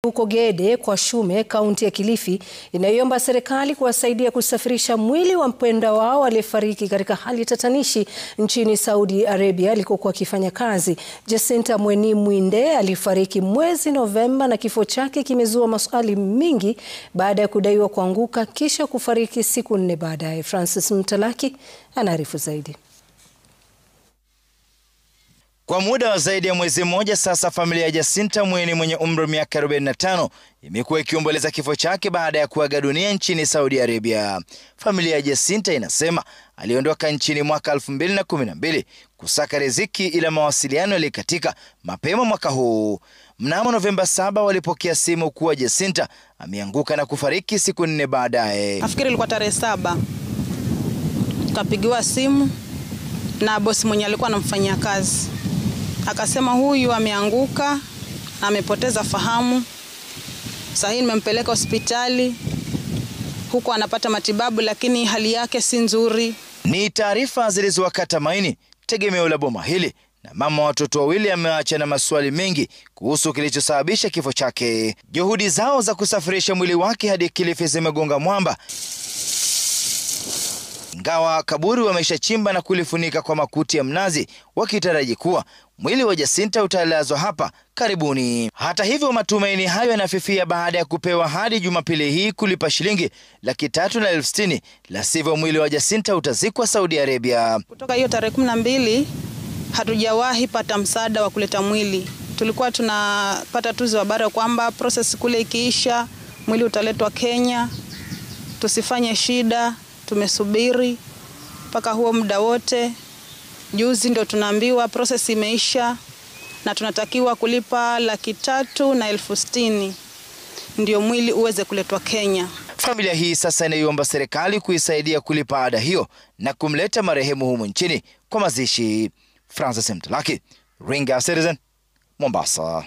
Huko Gede kwa Shume, kaunti ya Kilifi, inayoomba serikali kuwasaidia kusafirisha mwili wa mpendwa wao aliyefariki katika hali tatanishi nchini Saudi Arabia alikokuwa akifanya kazi. Jacinta Mweni Mwinde alifariki mwezi Novemba na kifo chake kimezua maswali mingi baada ya kudaiwa kuanguka kisha kufariki siku 4 baadaye. Francis Mtalaki anaarifu zaidi. Kwa muda wa zaidi ya mwezi mmoja sasa, familia ya Jacinta Mweni mwenye umri wa miaka 45 imekuwa ikiomboleza kifo chake baada ya kuaga dunia nchini Saudi Arabia. Familia ya Jacinta inasema aliondoka nchini mwaka 2012 kusaka riziki, ila mawasiliano yalikatika mapema mwaka huu. Mnamo Novemba 7 walipokea simu kuwa Jacinta ameanguka na kufariki siku 4 baadaye. Nafikiri ilikuwa tarehe 7. Tukapigiwa simu na bosi mwenye alikuwa anamfanyia kazi. Akasema huyu ameanguka na amepoteza fahamu. Sasa nimempeleka hospitali, huko anapata matibabu, lakini hali yake si nzuri. Ni taarifa zilizowakata maini tegemeo la boma hili, na mama watoto wawili ameacha na maswali mengi kuhusu kilichosababisha kifo chake. Juhudi zao za kusafirisha mwili wake hadi Kilifi zimegonga mwamba, ingawa kaburi wameshachimba na kulifunika kwa makuti ya mnazi, wakitaraji kuwa mwili wa Jacinta utalazwa hapa karibuni. Hata hivyo, matumaini hayo yanafifia baada ya kupewa hadi Jumapili hii kulipa shilingi 360,000, la sivyo mwili wa Jacinta utazikwa Saudi Arabia. Kutoka hiyo tarehe 12 hatujawahi pata msaada wa kuleta mwili. Tulikuwa tunapata tuzo habari kwamba process kule ikiisha mwili utaletwa Kenya. Tusifanye shida, tumesubiri mpaka huo muda wote. Juzi ndio tunaambiwa process imeisha na tunatakiwa kulipa 360,000 ndio mwili uweze kuletwa Kenya. Familia hii sasa inaiomba serikali kuisaidia kulipa ada hiyo na kumleta marehemu humu nchini kwa mazishi. Francis Mtalaki, Ringa Citizen, Mombasa.